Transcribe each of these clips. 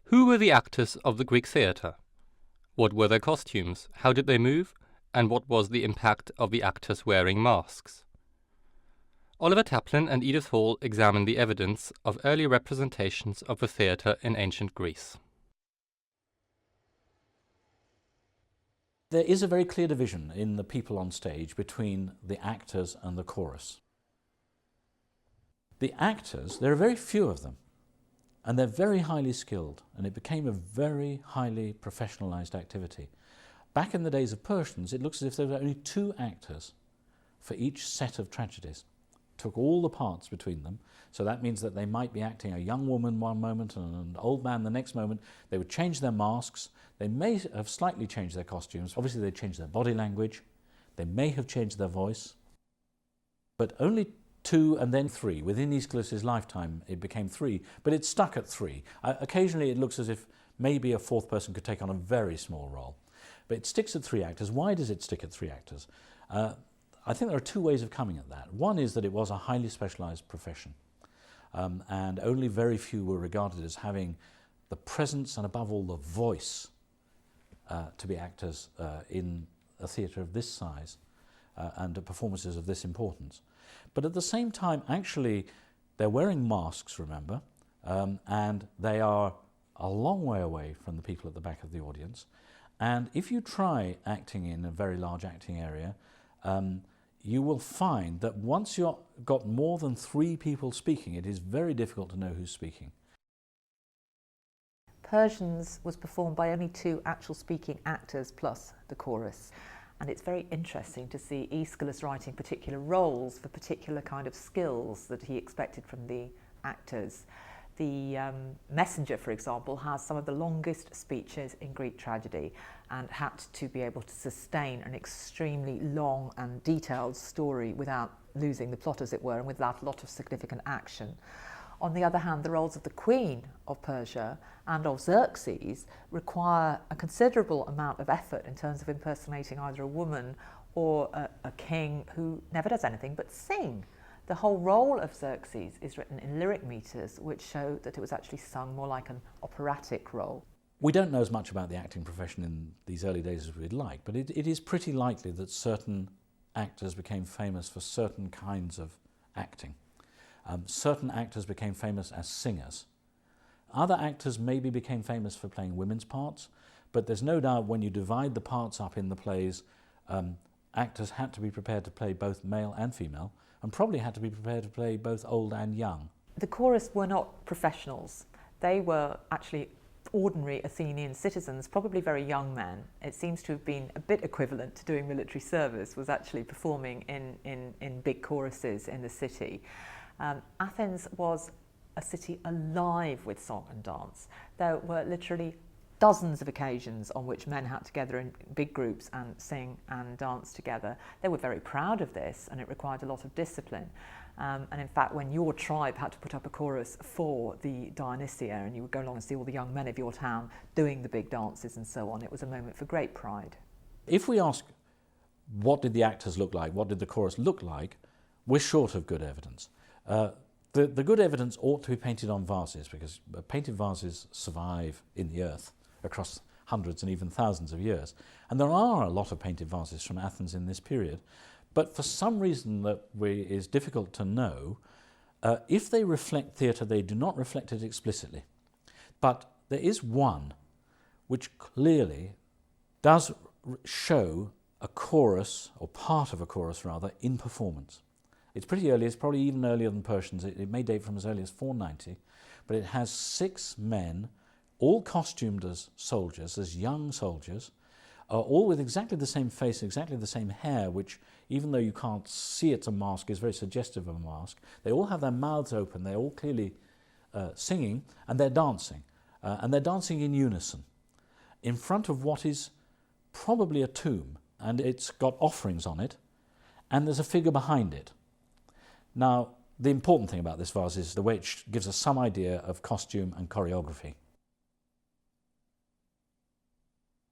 Who were the actors of the Greek theatre? What were their costumes? How did they move? And what was the impact of the actors wearing masks? Oliver Taplin and Edith Hall examine the evidence of early representations of the theatre in ancient Greece. There is a very clear division in the people on stage between the actors and the chorus. The actors, there are very few of them, and they're very highly skilled, and it became a very highly professionalized activity. Back in the days of Persians, it looks as if there were only 2 actors for each set of tragedies. Took all the parts between them, so that means that they might be acting a young woman one moment and an old man the next moment. They would change their masks. They may have slightly changed their costumes. Obviously they changed their body language. They may have changed their voice. But only 2 and then 3. Within Aeschylus's lifetime it became 3, but it stuck at 3. Occasionally it looks as if maybe a 4th person could take on a very small role. But it sticks at 3 actors. Why does it stick at 3 actors? I think there are 2 ways of coming at that. One is that it was a highly specialized profession, and only very few were regarded as having the presence and above all the voice to be actors in a theatre of this size and performances of this importance. But at the same time, actually, they're wearing masks, remember, and they are a long way away from the people at the back of the audience. And if you try acting in a very large acting area, you will find that once you've got more than 3 people speaking, it is very difficult to know who's speaking. Persians was performed by only 2 actual speaking actors plus the chorus. And it's very interesting to see Aeschylus writing particular roles for particular kind of skills that he expected from the actors. The messenger, for example, has some of the longest speeches in Greek tragedy and had to be able to sustain an extremely long and detailed story without losing the plot, as it were, and without a lot of significant action. On the other hand, the roles of the Queen of Persia and of Xerxes require a considerable amount of effort in terms of impersonating either a woman or a king who never does anything but sing. The whole role of Xerxes is written in lyric meters, which show that it was actually sung more like an operatic role. We don't know as much about the acting profession in these early days as we'd like, but it is pretty likely that certain actors became famous for certain kinds of acting. Certain actors became famous as singers. Other actors maybe became famous for playing women's parts, but there's no doubt when you divide the parts up in the plays, actors had to be prepared to play both male and female, and probably had to be prepared to play both old and young. The chorus were not professionals. They were actually ordinary Athenian citizens, probably very young men. It seems to have been a bit equivalent to doing military service, was actually performing in big choruses in the city. Athens was a city alive with song and dance. There were literally dozens of occasions on which men had to gather in big groups and sing and dance together. They were very proud of this, and it required a lot of discipline. And in fact, when your tribe had to put up a chorus for the Dionysia, and you would go along and see all the young men of your town doing the big dances and so on, it was a moment for great pride. If we ask, what did the actors look like, what did the chorus look like, we're short of good evidence. The good evidence ought to be painted on vases, because painted vases survive in the earth across hundreds and even thousands of years. And there are a lot of painted vases from Athens in this period, but for some reason that is difficult to know, if they reflect theatre, they do not reflect it explicitly. But there is one which clearly does show a chorus, or part of a chorus rather, in performance. It's pretty early, it's probably even earlier than Persians. It may date from as early as 490, but it has 6 men, all costumed as soldiers, as young soldiers, all with exactly the same face, exactly the same hair, which, even though you can't see it's a mask, is very suggestive of a mask. They all have their mouths open, they're all clearly singing, and they're dancing. And they're dancing in unison, in front of what is probably a tomb, and it's got offerings on it, and there's a figure behind it. Now, the important thing about this vase is the way it gives us some idea of costume and choreography.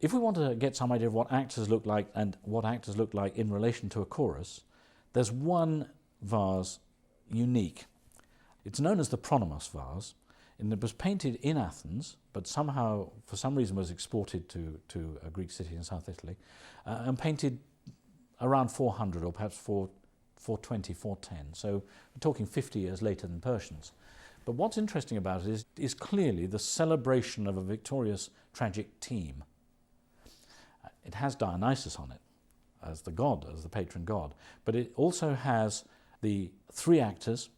If we want to get some idea of what actors look like and what actors look like in relation to a chorus, there's one vase unique. It's known as the Pronomos vase. And it was painted in Athens, but somehow, for some reason, was exported to a Greek city in South Italy, and painted around 400 or perhaps 420, 410. So we're talking 50 years later than Persians. But what's interesting about it is clearly the celebration of a victorious tragic team. It has Dionysus on it as the god, as the patron god, but it also has the three actors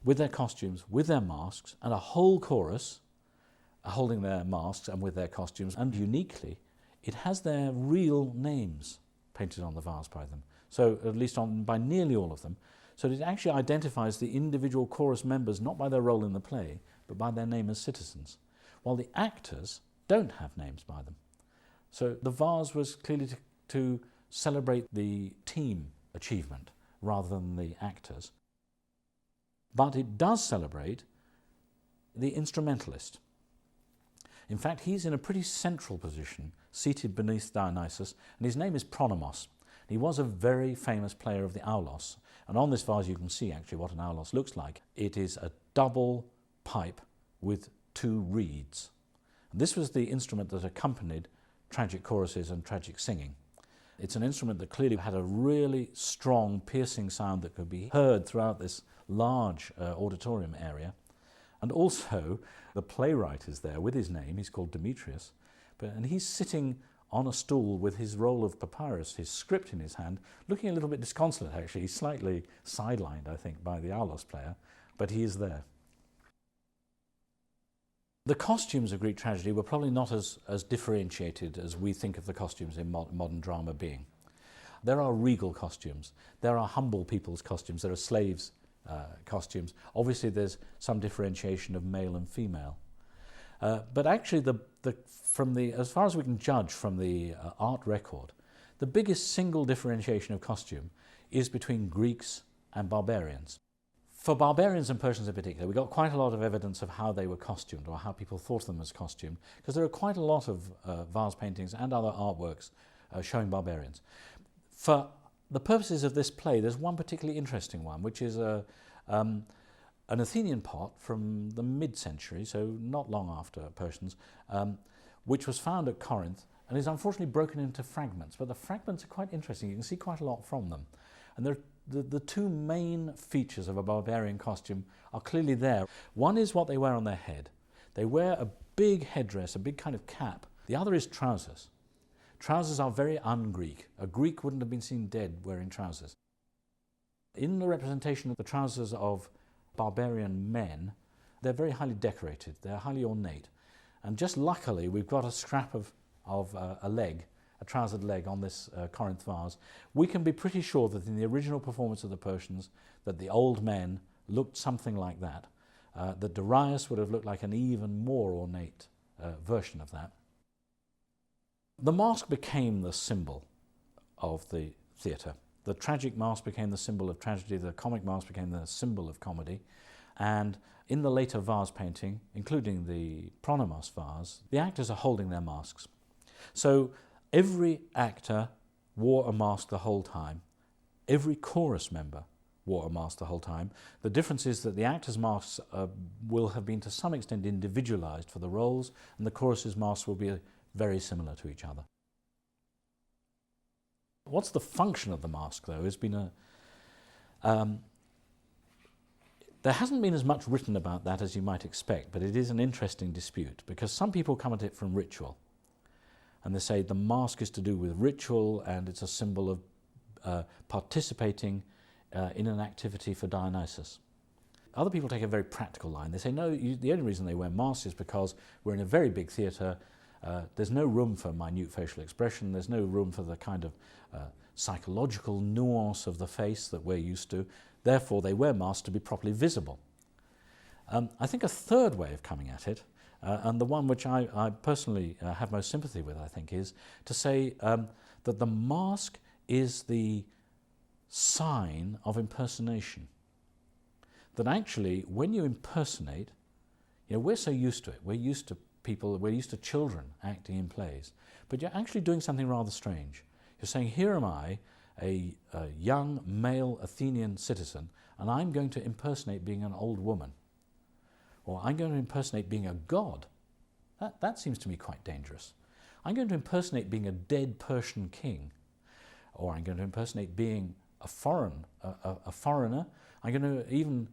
with their costumes, with their masks, and a whole chorus holding their masks and with their costumes, and uniquely, it has their real names painted on the vase by them. So at least by nearly all of them. So it actually identifies the individual chorus members not by their role in the play, but by their name as citizens, while the actors don't have names by them. So the vase was clearly to celebrate the team achievement rather than the actors. But it does celebrate the instrumentalist. In fact, he's in a pretty central position, seated beneath Dionysus, and his name is Pronomos. He was a very famous player of the aulos, and on this vase you can see actually what an aulos looks like. It is a double pipe with two reeds. And this was the instrument that accompanied tragic choruses and tragic singing. It's an instrument that clearly had a really strong, piercing sound that could be heard throughout this large auditorium area. And also, the playwright is there with his name. He's called Demetrius, and he's sitting on a stool with his roll of papyrus, his script in his hand, looking a little bit disconsolate actually. He's slightly sidelined, I think, by the aulos player, but he is there. The costumes of Greek tragedy were probably not as differentiated as we think of the costumes in modern drama being. There are regal costumes, there are humble people's costumes, there are slaves' costumes. Obviously there's some differentiation of male and female. But actually, as far as we can judge from the art record, the biggest single differentiation of costume is between Greeks and barbarians. For barbarians and Persians in particular, we got quite a lot of evidence of how they were costumed or how people thought of them as costumed, because there are quite a lot of vase paintings and other artworks showing barbarians. For the purposes of this play, there's one particularly interesting one, which is an Athenian pot from the mid-century, so not long after Persians, which was found at Corinth and is unfortunately broken into fragments. But the fragments are quite interesting. You can see quite a lot from them. And the two main features of a barbarian costume are clearly there. One is what they wear on their head. They wear a big headdress, a big kind of cap. The other is trousers. Trousers are very un-Greek. A Greek wouldn't have been seen dead wearing trousers. In the representation of the trousers of barbarian men, they're very highly decorated, they're highly ornate. And just luckily, we've got a scrap of a leg, a trousered leg on this Corinth vase. We can be pretty sure that in the original performance of the Persians, that the old men looked something like that, that Darius would have looked like an even more ornate version of that. The mask became the symbol of the theatre. The tragic mask became the symbol of tragedy, the comic mask became the symbol of comedy, and in the later vase painting, including the Pronomos vase, the actors are holding their masks. So every actor wore a mask the whole time. Every chorus member wore a mask the whole time. The difference is that the actors' masks will have been to some extent individualized for the roles, and the chorus's masks will be very similar to each other. What's the function of the mask, though, has been there hasn't been as much written about that as you might expect, but it is an interesting dispute, because some people come at it from ritual, and they say the mask is to do with ritual and it's a symbol of participating in an activity for Dionysus. Other people take a very practical line. They say, no, the only reason they wear masks is because we're in a very big theatre. There's no room for minute facial expression. There's no room for the kind of psychological nuance of the face that we're used to. Therefore, they wear masks to be properly visible. I think a third way of coming at it, and the one which I personally have most sympathy with, I think, is to say that the mask is the sign of impersonation. That actually, when you impersonate, we're so used to it. We're used to people, we're used to children acting in plays, but you're actually doing something rather strange. You're saying, here am I, a young male Athenian citizen, and I'm going to impersonate being an old woman. or I'm going to impersonate being a god. That seems to me quite dangerous. I'm going to impersonate being a dead Persian king, or I'm going to impersonate being a foreigner. I'm going to, even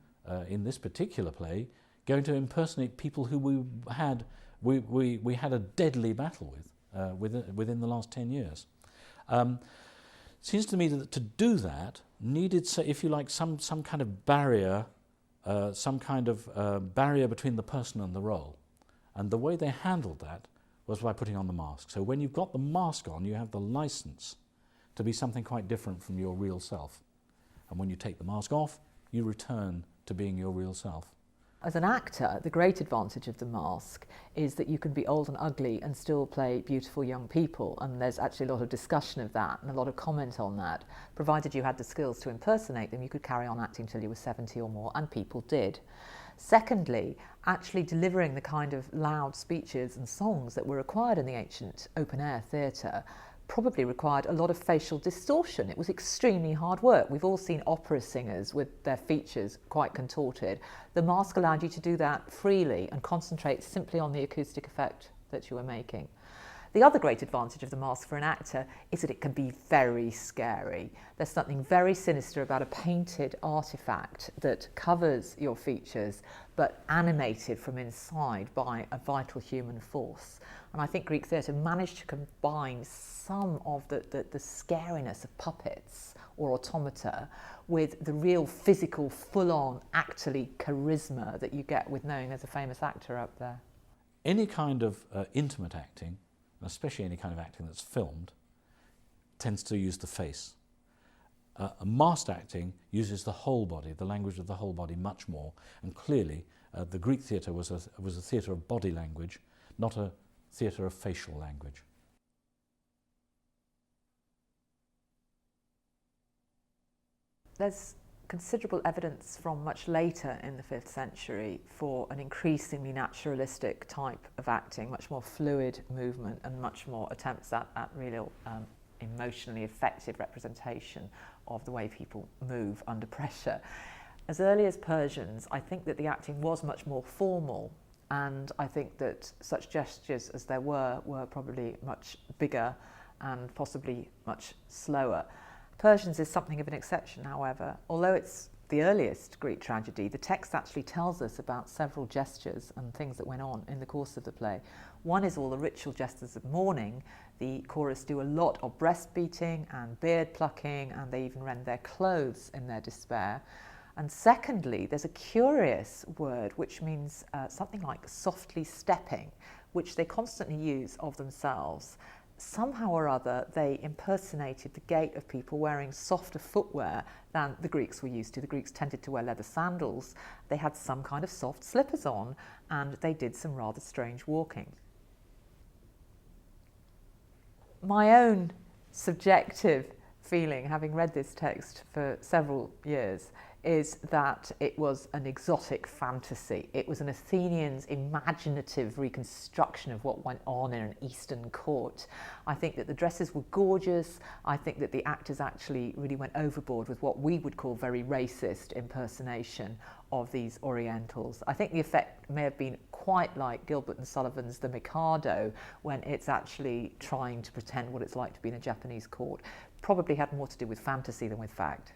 in this particular play, going to impersonate people who we had a deadly battle with within the last 10 years. Seems to me that to do that needed, if you like, some kind of barrier, barrier between the person and the role. And the way they handled that was by putting on the mask. So when you've got the mask on, you have the license to be something quite different from your real self. And when you take the mask off, you return to being your real self. As an actor, the great advantage of the mask is that you can be old and ugly and still play beautiful young people, and there's actually a lot of discussion of that and a lot of comment on that. Provided you had the skills to impersonate them, you could carry on acting till you were 70 or more, and people did. Secondly, actually delivering the kind of loud speeches and songs that were required in the ancient open-air theatre probably required a lot of facial distortion. It was extremely hard work. We've all seen opera singers with their features quite contorted. The mask allowed you to do that freely and concentrate simply on the acoustic effect that you were making. The other great advantage of the mask for an actor is that it can be very scary. There's something very sinister about a painted artifact that covers your features but animated from inside by a vital human force. And I think Greek theatre managed to combine some of the scariness of puppets or automata with the real physical, full-on, actorly charisma that you get with knowing there's a famous actor up there. Any kind of intimate acting, especially any kind of acting that's filmed, tends to use the face. Masked acting uses the whole body, the language of the whole body much more, and clearly the Greek theatre was a theatre of body language, not a theatre of facial language. There's considerable evidence from much later in the 5th century for an increasingly naturalistic type of acting, much more fluid movement and much more attempts at real emotionally effective representation of the way people move under pressure. As early as Persians, I think that the acting was much more formal, and I think that such gestures as there were probably much bigger and possibly much slower. Persians is something of an exception, however. Although it's the earliest Greek tragedy, the text actually tells us about several gestures and things that went on in the course of the play. One is all the ritual gestures of mourning. The chorus do a lot of breast beating and beard plucking, and they even rend their clothes in their despair. And secondly, there's a curious word which means something like softly stepping, which they constantly use of themselves. Somehow or other, they impersonated the gait of people wearing softer footwear than the Greeks were used to. The Greeks tended to wear leather sandals. They had some kind of soft slippers on, and they did some rather strange walking. My own subjective feeling, having read this text for several years, is that it was an exotic fantasy. It was an Athenian's imaginative reconstruction of what went on in an Eastern court. I think that the dresses were gorgeous. I think that the actors actually really went overboard with what we would call very racist impersonation of these Orientals. I think the effect may have been quite like Gilbert and Sullivan's The Mikado, when it's actually trying to pretend what it's like to be in a Japanese court. Probably had more to do with fantasy than with fact.